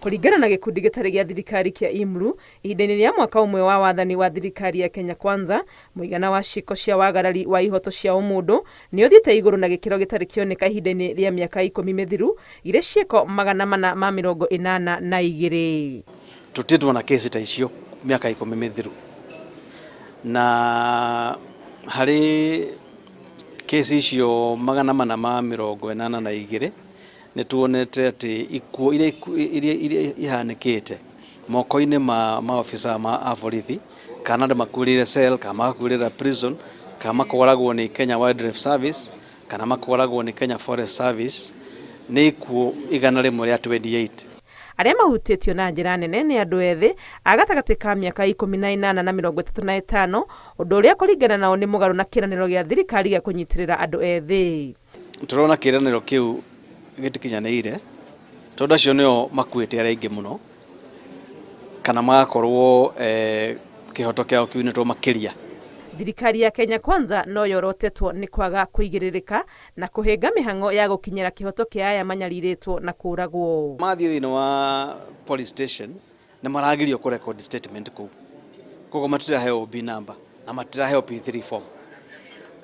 Kũringana na gĩkundi gĩtarĩ gĩa thirikari kĩa IMRU, ihinda-inĩ rĩa mwaka ũmwe wa wathani wa thirikari ya Kenya Kwanza, mũigana wa ciĩko cia wagarari wa ihoto cia ũmũndũ nĩ ũthiĩte igũrũ na gĩkĩro gĩtarĩ kĩoneka ihinda-inĩ rĩa mĩaka 10 mĩthiru, irĩ ciĩko 482. Tutitwo na kesi ta icio miaka 10 mithiru, na hari kesi icio 482 nĩ tuonete atĩ ikuũ iria ihanĩkĩte moko-inĩ ma ofisa a borithi, kana andũ makuĩrĩire cell, kana makuĩrĩire prison, kana makoragwo nĩ Kenya Wildlife Service, kana makoragwo nĩ Kenya Forest Service, nĩ ikuũ 128. Arĩa mahutĩtio na njĩra nene nĩ andũ ethĩ a gatagatĩ ka mĩaka 18 na 35, ũndũ ũrĩa kũringana nao nĩ mũgarũ na kĩĩranĩro gĩa thirikari gĩa kũnyitĩrĩra andũ ethĩ. Tũrona kĩĩranĩro kĩu gĩtikinyanĩire, tondũ acio nĩo makuĩte arĩa aingĩ mũno, kana magakorwo kĩhoto kĩao kiunĩtwo makĩria. Thirikari ya Kenya Kwanza no yorotetwo nĩ kwaga kũigĩrĩrĩka na kũhĩnga mĩhang'o ya gũkinyĩra kĩhoto kĩa aya manyarirĩtwo na kũragwo. Mathiĩ thĩinĩ wa police station nĩ maragirio kũrekondi statement kũu, koguo matiraheo OB number na matiraheo P3 form.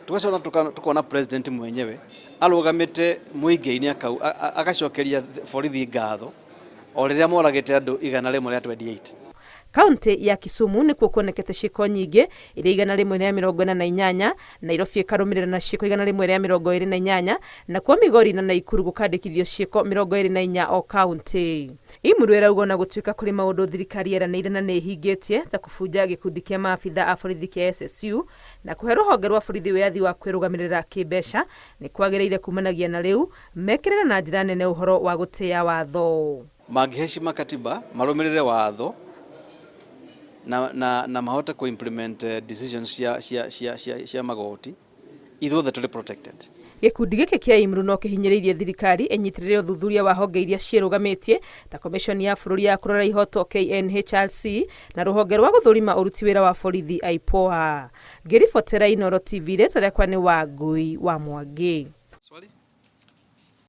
Tugacoka tukona president mwenyewe arũgamĩte mũingĩ-inĩ agacokeria borithi ngatho o rĩrĩa moragĩte andũ 128. Kaunti ya Kisumu nĩkuo kuonekete ciĩko nyingĩ iria 148, Nairobi ĩkarũmĩrĩra na ciĩko 128, nakuo Migori na Nakuru gũkandĩkithio ciĩko 24 o kaunti. IMRU ĩrauga na gũtuĩka kũrĩ maũndũ thirikari yeranĩire na nĩ ĩhingĩtie ta kũbunja gĩkundi kĩa maabitha a borithi kĩa SSU na kũhe rũhonge rwa borithi wĩyathi wa kwĩrũgamĩrĩra kĩmbeca, nĩ kwagĩrĩire kumanagia na rĩu mekĩrĩre na njĩra nene ũhoro wa gũtĩĩa watho. Mangĩheshima katiba, marũmĩrĩre watho na mahote ku implement decisions cia magoti, ithuothe tũrĩ protected. Gĩkundi gĩkĩ kĩa IMRU no kĩhinyĩrĩirie thirikari ĩnyitĩrĩre ũthuthuria wa honge iria ciĩrũgamĩtie ta Commission ya bũrũri ya kũrora ihoto KNHRC na rũhonge rwa gũthũrima ũruti wĩra wa borithi IPOA. Ngĩribotera Inooro TV, rĩtwa rĩakwa nĩ Wangui wa Mwangi.